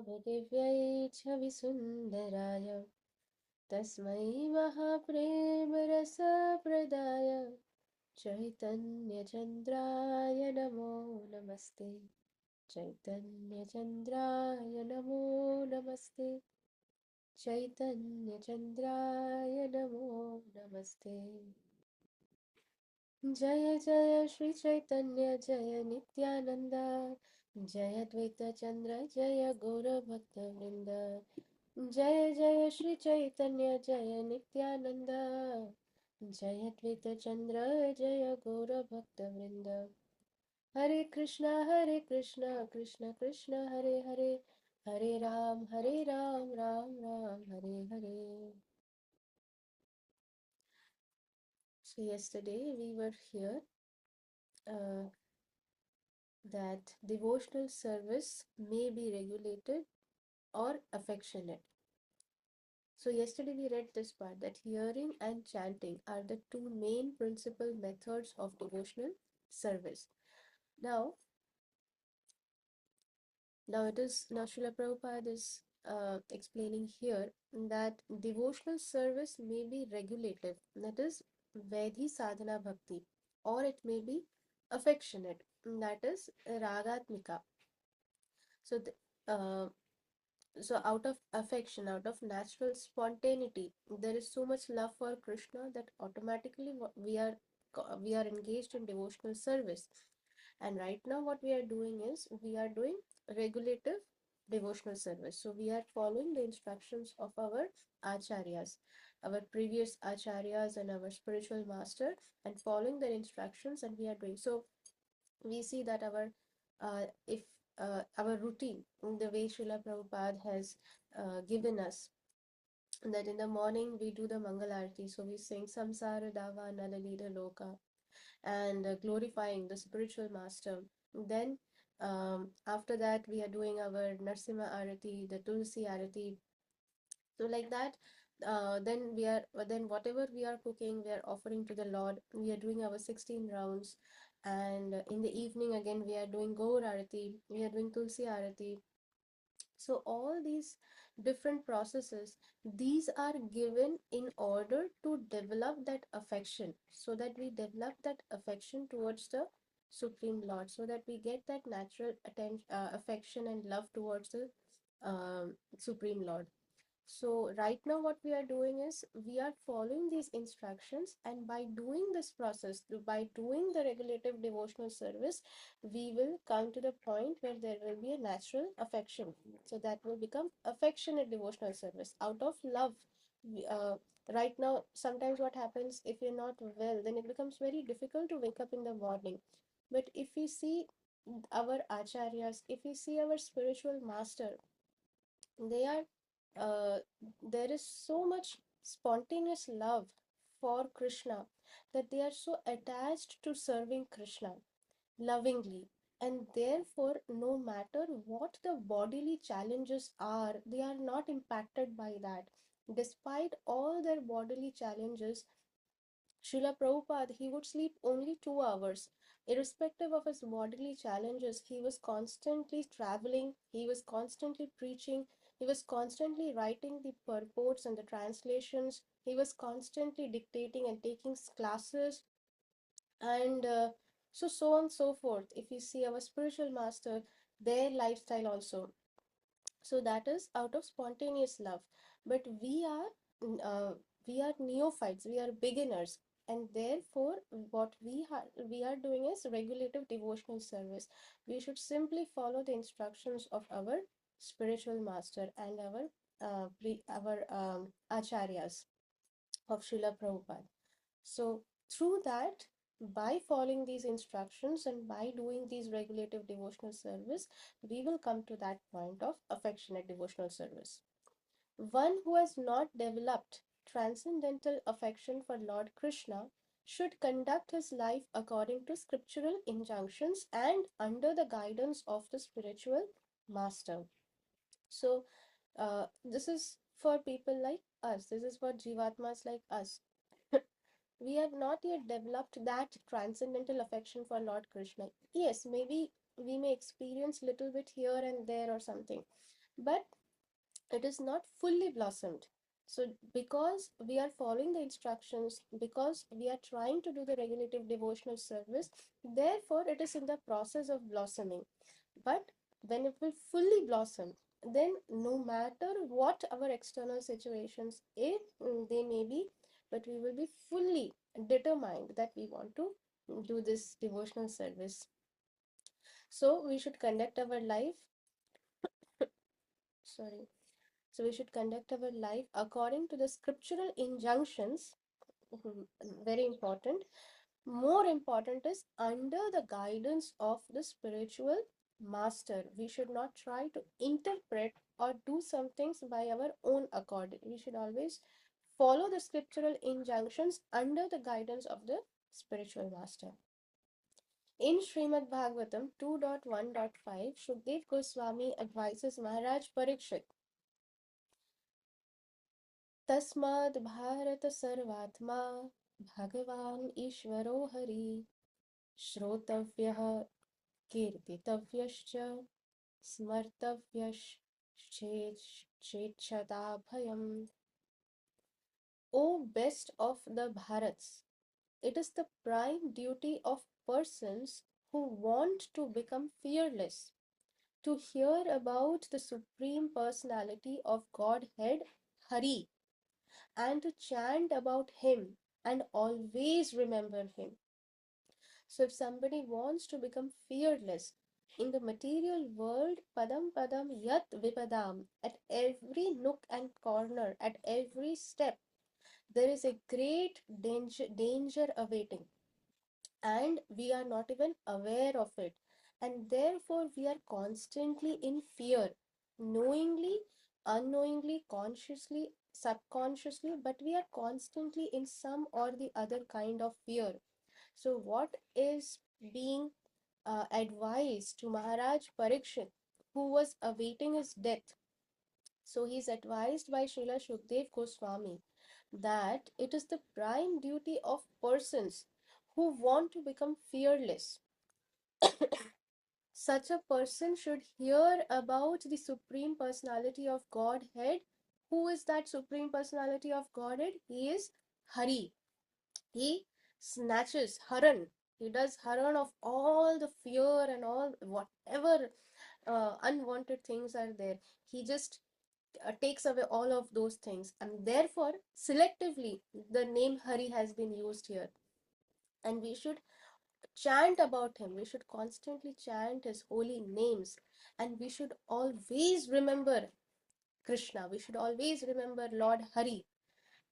दिव्यै छविसुन्दराय तस्मै महाप्रेमरसप्रदाय चैतन्यचन्द्राय नमो नमस्ते। चैतन्यचन्द्राय नमो नमस्ते। चैतन्यचन्द्राय नमो नमस्ते। जय जय श्री चैतन्य जय नित्यानंद। जय द्वैत चंद्र जय गौरभक्तवृंद। जय जय श्री चैतन्य जय नित्यानंद। जय द्वैत चंद्र जय गौरभक्तवृंद। हरे कृष्णा कृष्ण कृष्ण हरे हरे, हरे Ram Ram Ram Hare Hare. So yesterday we were here that devotional service may be regulated or affectionate. So yesterday we read this part that hearing and chanting are the two main principal methods of devotional service. Now Srila Prabhupada is explaining here that devotional service may be regulative, that is Vedhi sadhana bhakti, or it may be affectionate, that is ragatmika. So so out of affection, out of natural spontaneity, there is so much love for Krishna that automatically we are engaged in devotional service. And right now what we are doing is we are doing regulative devotional service. So we are following the instructions of our acharyas, our previous acharyas and our spiritual master, and following their instructions, and we are doing so. We see that if our routine, the way Srila Prabhupada has given us, that in the morning we do the Mangal Arati, so we sing Samsara Dava Nalalita Loka, and glorifying the spiritual master. Then after that we are doing our Narsimha Arati, the Tulsi Arati. So like that, then whatever we are cooking, we are offering to the Lord. We are doing our 16 rounds, and in the evening again we are doing Gaur Arati, we are doing Tulsi Arati. So all these different processes, these are given in order to develop that affection, so that we develop that affection towards the Supreme Lord, so that we get that natural affection and love towards the Supreme Lord. So right now what we are doing is we are following these instructions, and by doing this process, by doing the regulative devotional service, we will come to the point where there will be a natural affection. So that will become affectionate devotional service out of love. Right now, sometimes what happens, if you're not well, then it becomes very difficult to wake up in the morning. But if we see our acharyas, if we see our spiritual master, they are there is so much spontaneous love for Krishna that they are so attached to serving Krishna lovingly, and therefore no matter what the bodily challenges are, they are not impacted by that. Despite all their bodily challenges, Srila Prabhupada, he would sleep only 2 hours. Irrespective of his bodily challenges, he was constantly traveling, he was constantly preaching, he was constantly writing the purports and the translations, he was constantly dictating and taking classes, and so on and so forth. If you see our spiritual master, their lifestyle also, so that is out of spontaneous love. But we are neophytes, we are beginners, and therefore what we are doing is regulative devotional service. We should simply follow the instructions of our spiritual master and our acharyas of Srila Prabhupada. So through that, by following these instructions and by doing these regulative devotional service, we will come to that point of affectionate devotional service. One who has not developed transcendental affection for Lord Krishna should conduct his life according to scriptural injunctions and under the guidance of the spiritual master. So, this is for people like us, this is for Jivatmas like us. We have not yet developed that transcendental affection for Lord Krishna. Yes, maybe we may experience little bit here and there or something, but it is not fully blossomed. So, because we are following the instructions, because we are trying to do the regulative devotional service, therefore it is in the process of blossoming. But when it will fully blossom, then no matter what our external situations, if they may be, but we will be fully determined that we want to do this devotional service. So we should conduct our life, sorry, so we should conduct our life according to the scriptural injunctions. Very important. More important is under the guidance of the spiritual master. We should not try to interpret or do some things by our own accord. We should always follow the scriptural injunctions under the guidance of the spiritual master. In Srimad Bhagavatam 2.1.5, Shukdev Goswami advises Maharaj Parikshit, तस्माद् भारत सर्वात्मा भगवान् ईश्वरो हरि श्रोतव्यः कीर्तितव्यश्च स्मर्तव्यश्चेच्छता भयम्. O best of the Bharats, it is the prime duty of persons who want to become fearless to hear about the Supreme Personality of Godhead, Hari, and to chant about him and always remember him. So if somebody wants to become fearless in the material world, padam padam yat vipadam, at every nook and corner, at every step, there is a great danger awaiting, and we are not even aware of it, and therefore we are constantly in fear, knowingly, unknowingly, consciously, subconsciously, but we are constantly in some or the other kind of fear. So what is being advised to Maharaj Parikshit, who was awaiting his death? So he is advised by Srila Shukdev Goswami that it is the prime duty of persons who want to become fearless. Such a person should hear about the Supreme Personality of Godhead. Who is that Supreme Personality of Godhead? He is Hari. He snatches Haran. He does Haran of all the fear and all whatever unwanted things are there. He just takes away all of those things, and therefore selectively the name Hari has been used here. And we should chant about him. We should constantly chant his holy names, and we should always remember Krishna. We should always remember Lord Hari.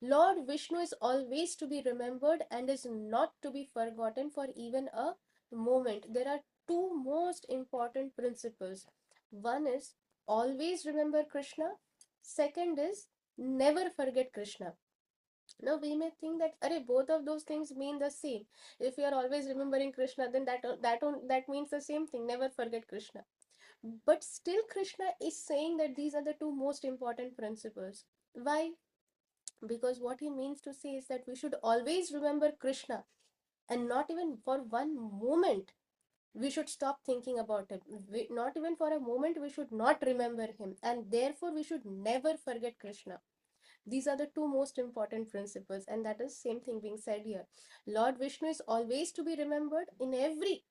Lord Vishnu is always to be remembered and is not to be forgotten for even a moment. There are two most important principles. One is always remember Krishna. Second is never forget Krishna. Now we may think that both of those things mean the same. If you are always remembering Krishna, then that means the same thing. Never forget Krishna. But still, Krishna is saying that these are the two most important principles. Why? Because what he means to say is that we should always remember Krishna, and not even for one moment we should stop thinking about him. Not even for a moment we should not remember him, and therefore we should never forget Krishna. These are the two most important principles, and that is same thing being said here. Lord Vishnu is always to be remembered. In every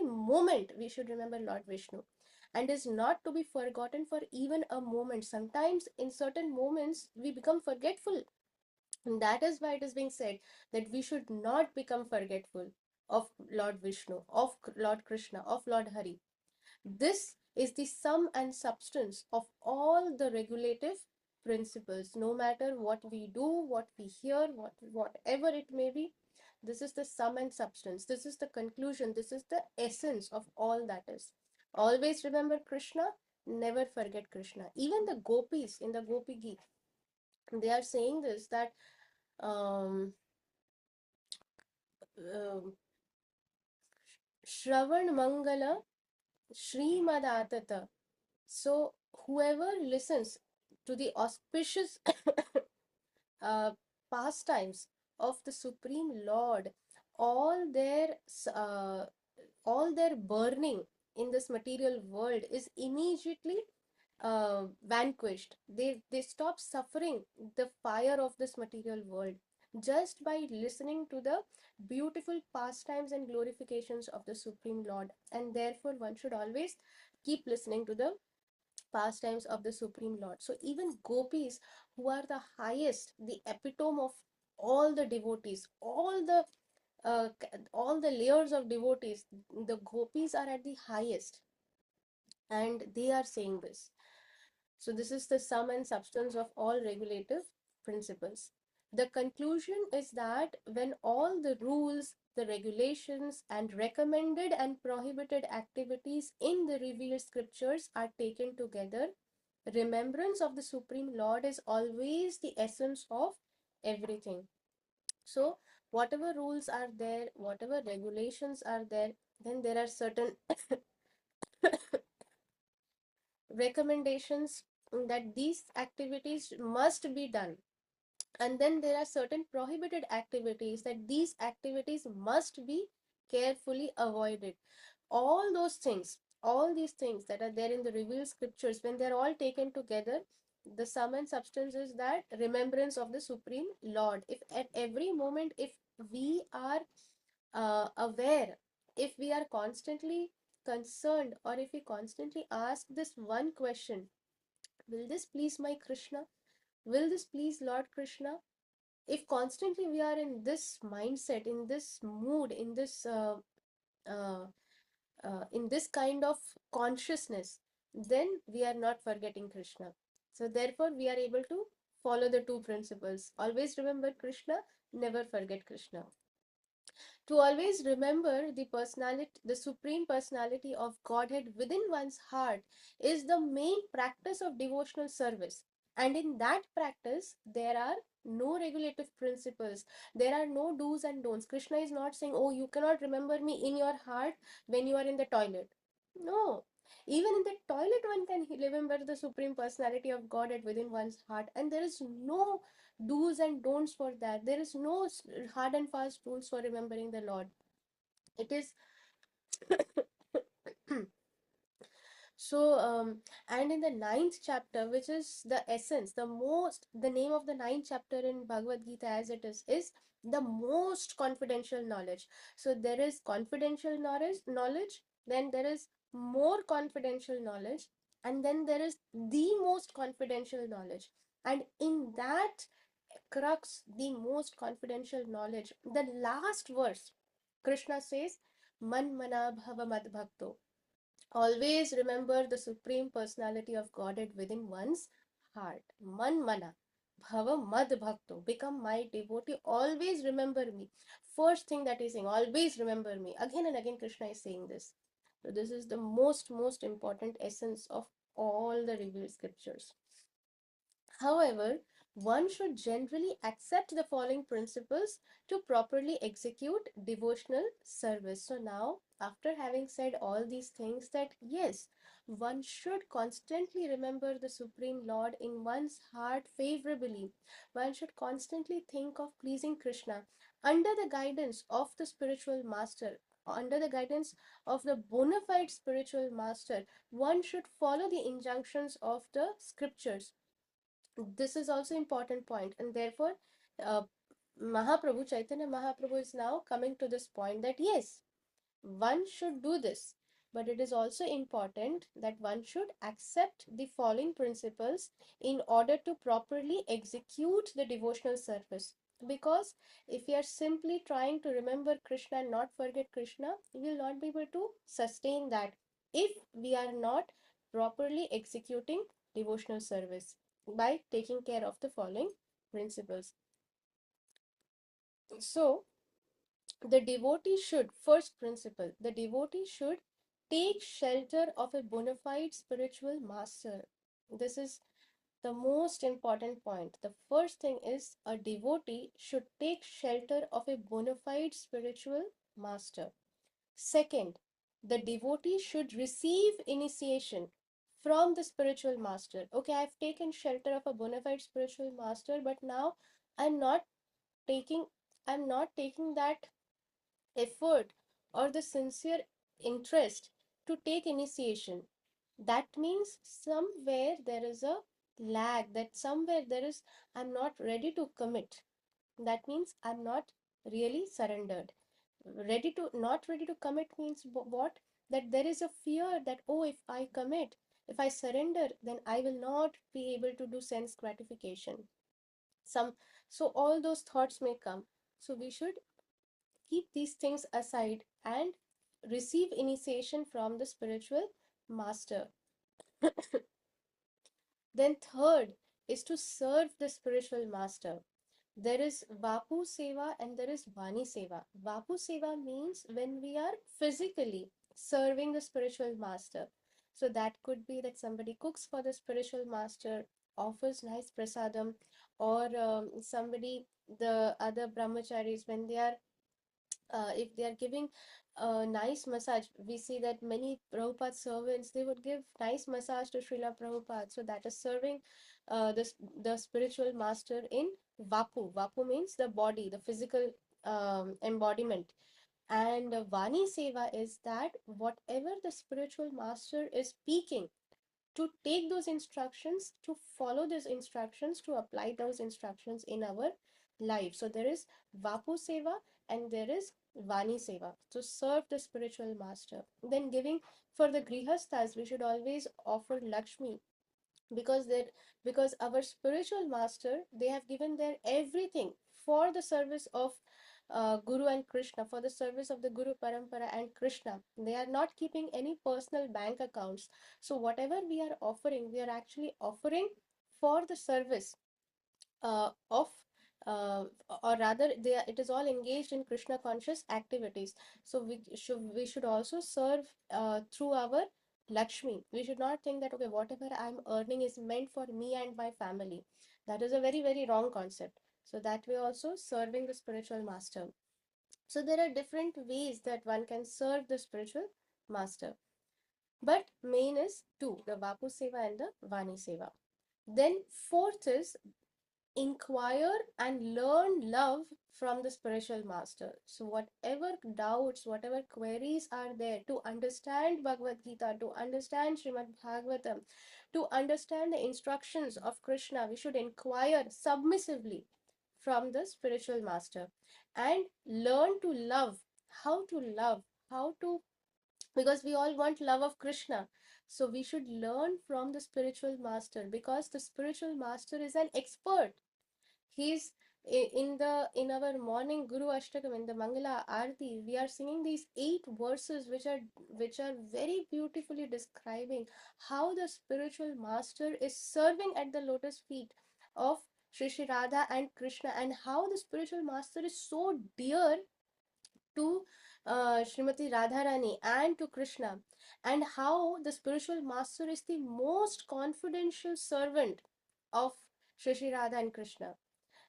moment we should remember Lord Vishnu, and is not to be forgotten for even a moment. Sometimes in certain moments we become forgetful, and that is why it is being said that we should not become forgetful of Lord Vishnu, of Lord Krishna, of Lord Hari. This is the sum and substance of all the regulative principles. No matter what we do, what we hear, whatever it may be, this is the sum and substance. This is the conclusion. This is the essence of all that is. Always remember Krishna, never forget Krishna. Even the gopis in the Gopi Geet, they are saying this, that um, Shravan Mangala Srimadatata. So whoever listens to the auspicious uh, pastimes of the Supreme Lord, all their uh, all their burning in this material world is immediately vanquished. They stop suffering the fire of this material world just by listening to the beautiful pastimes and glorifications of the Supreme Lord. And therefore, one should always keep listening to the pastimes of the Supreme Lord. So even gopis, who are the highest, the epitome of all the devotees, all the layers of devotees, the gopis are at the highest, and they are saying this. So this is the sum and substance of all regulative principles. The conclusion is that when all the rules, the regulations, and recommended and prohibited activities in the revealed scriptures are taken together, remembrance of the Supreme Lord is always the essence of everything. So whatever rules are there, whatever regulations are there, then there are certain recommendations that these activities must be done, and then there are certain prohibited activities that these activities must be carefully avoided. All these things that are there in the revealed scriptures, when they're all taken together, the sum and substance is that remembrance of the Supreme Lord. If at every moment, if we are aware, if we are constantly concerned, or if we constantly ask this one question, will this please my Krishna? Will this please Lord Krishna? If constantly we are in this mindset, in this mood, uh, in this kind of consciousness, then we are not forgetting Krishna. So therefore, we are able to follow the two principles. Always remember Krishna, never forget Krishna. To always remember the personality, the supreme personality of Godhead within one's heart is the main practice of devotional service. And in that practice, there are no regulative principles. There are no do's and don'ts. Krishna is not saying, oh, you cannot remember me in your heart when you are in the toilet. No. Even in the toilet, one can remember the supreme personality of Godhead within one's heart. And there is no do's and don'ts for that. There is no hard and fast rules for remembering the Lord. It is so, and in the ninth chapter, which is the essence, the name of the ninth chapter in Bhagavad Gita as it is the most confidential knowledge. So there is confidential knowledge, then there is more confidential knowledge, and then there is the most confidential knowledge. And in that crux, the most confidential knowledge, the last verse, Krishna says, Man mana bhava mad bhakto. Always remember the Supreme Personality of Godhead within one's heart. Man mana bhava mad bhakto. Become my devotee. Always remember me. First thing that he's saying, always remember me. Again and again, Krishna is saying this. So this is the most important essence of all the revealed scriptures. However, one should generally accept the following principles to properly execute devotional service. So now, after having said all these things, that yes, one should constantly remember the Supreme Lord in one's heart favorably. One should constantly think of pleasing Krishna under the guidance of the spiritual master. Under the guidance of the bona fide spiritual master, one should follow the injunctions of the scriptures. This is also important point, and therefore uh, Mahaprabhu, Chaitanya Mahaprabhu, is now coming to this point that yes, one should do this, but it is also important that one should accept the following principles in order to properly execute the devotional service. Because if we are simply trying to remember Krishna and not forget Krishna, we will not be able to sustain that if we are not properly executing devotional service by taking care of the following principles. So, the devotee should, first principle, the devotee should take shelter of a bona fide spiritual master. This is the most important point. The first thing is a devotee should take shelter of a bona fide spiritual master. Second, the devotee should receive initiation from the spiritual master. Okay, I've taken shelter of a bona fide spiritual master, but now I'm not taking I'm not taking that effort or the sincere interest to take initiation. that means somewhere there is a lag, that somewhere there is, I'm not ready to commit. That means I'm not really surrendered. Not ready to commit means what? That there is a fear that, oh, if I commit, if I surrender, then I will not be able to do sense gratification. Some, so all those thoughts may come. So we should keep these things aside and receive initiation from the spiritual master. Then third is to serve the spiritual master. There is Vapu Seva and there is Vani Seva. Vapu Seva means when we are physically serving the spiritual master. So that could be that somebody cooks for the spiritual master, offers nice prasadam, or somebody, the other brahmacharis, when they are if they are giving a nice massage, we see that many Prabhupada servants, they would give nice massage to Srila Prabhupada. So that is serving the spiritual master in Vapu. Vapu means the body, the physical embodiment. And Vani Seva is that whatever the spiritual master is speaking, to take those instructions, to follow those instructions, to apply those instructions in our life. So there is Vapu Seva and there is Vani Seva, to serve the spiritual master. Then giving, for the Grihasthas, we should always offer Lakshmi, because because our spiritual master, they have given their everything for the service of Guru and Krishna, for the service of the Guru Parampara and Krishna. They are not keeping any personal bank accounts. So whatever we are offering, we are actually offering for the service of or rather it is all engaged in Krishna conscious activities. So we should also serve through our Lakshmi. We should not think that, okay, whatever I'm earning is meant for me and my family. That is a very, very wrong concept. So that way also serving the spiritual master. So there are different ways that one can serve the spiritual master. But main is two, the Vapu Seva and the Vani Seva. Then fourth is inquire and learn love from the spiritual master. So whatever doubts, whatever queries are there, to understand Bhagavad Gita, to understand Srimad Bhagavatam, to understand the instructions of Krishna, we should inquire submissively from the spiritual master and learn to love, how to love, how to, because we all want love of Krishna. So we should learn from the spiritual master, because the spiritual master is an expert. He's in our morning Guru Ashtakam, in the Mangala Aarti, we are singing these 8 verses which are very beautifully describing how the spiritual master is serving at the lotus feet of Shri Radha and Krishna, and how the spiritual master is so dear to Srimati Radharani and to Krishna, and how the spiritual master is the most confidential servant of Shri Radha and Krishna.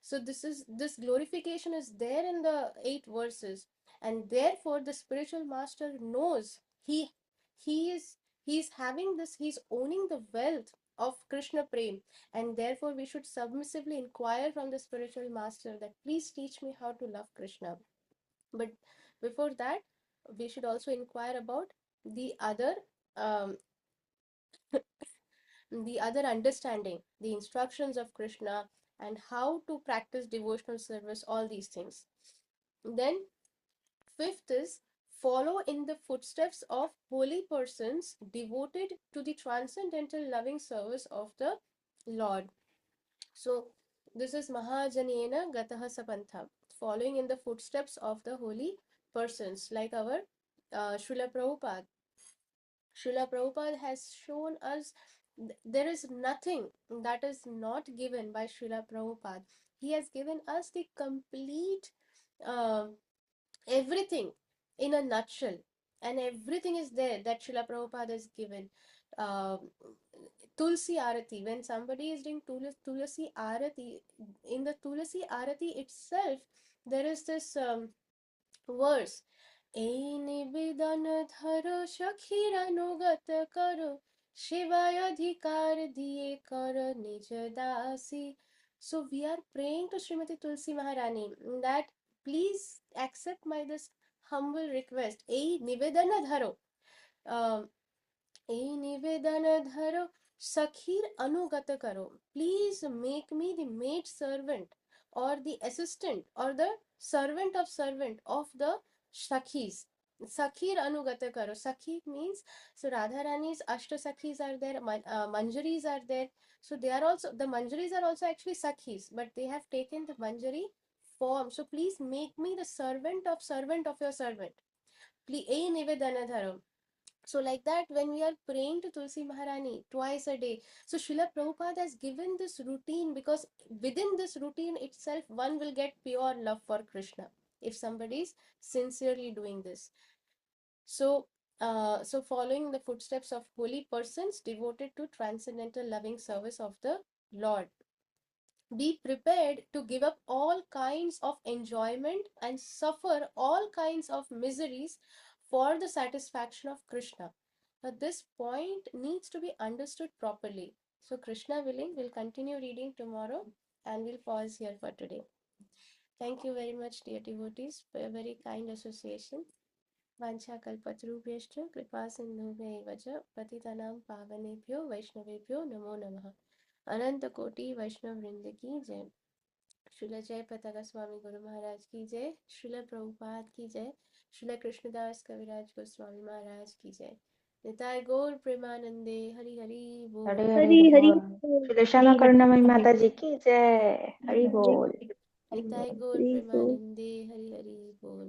So this glorification is there in the 8 verses, and therefore the spiritual master knows he is he's having this, he's owning the wealth of Krishna Prem, and therefore we should submissively inquire from the spiritual master that please teach me how to love Krishna. But before that, we should also inquire about the other um, the other understanding, the instructions of Krishna, and how to practice devotional service, all these things. Then, fifth is follow in the footsteps of holy persons devoted to the transcendental loving service of the Lord. So, this is Mahajanena Gataha Sapantha, following in the footsteps of the holy persons, like our Srila Prabhupada. Srila Prabhupada has shown us there is nothing that is not given by Srila Prabhupada. He has given us the complete uh, everything in a nutshell, and everything is there that Srila Prabhupada has given. Uh, Tulsi Arati, when somebody is doing Tulsi Arati, in the Tulsi Arati itself, there is this verse, এই নিবেদন ধরো সখীরানুগত করো সেবায় অধিকার দিয়ে করো নিজ দাসী. So we are praying to Srimati Tulsi Maharani that please accept my this humble request. এই নিবেদন ধরো, ए निवेदन धरो सखीर अनुगत करो. Please make me the maid servant or the assistant or the servant of the Sakhis. Sakhir Anugata Karo. Sakhi means, so Radha Rani's Ashta Sakhis are there, Manjaris are there. So they are also, the Manjaris are also actually Sakhis, but they have taken the Manjari form. So please make me the servant of your servant. Please, A Nivedana Dharam. So like that, when we are praying to Tulsi Maharani twice a day, so Srila Prabhupada has given this routine, because within this routine itself, one will get pure love for Krishna if somebody is sincerely doing this. So, so following the footsteps of holy persons devoted to transcendental loving service of the Lord. Be prepared to give up all kinds of enjoyment and suffer all kinds of miseries for the satisfaction of Krishna. But this point needs to be understood properly. So, Krishna willing, we'll continue reading tomorrow and we'll pause here for today. Thank you very much, dear devotees, for your very kind association. Vancha kalpatarubhyascha kripa sindhubhya च पतितानां पावनेभ्यो वैष्णवेभ्यो नमो नमः. अनंत कोटि वैष्णव वृंद की जय. श्रील जय पताका स्वामी गुरु महाराज की जय. श्रील प्रभुपाद की जय. श्रील कृष्णदास कविराज गोस्वामी महाराज की जय. निताय गौर प्रेमानंदे. हरि हरि बोल. हरे हरी हरी श्री श्यामा करुणामयी माता जी की जय. हरि बोल. निताय गौर हरी बोल. प्रेमानंदे. हरि हरि बोल.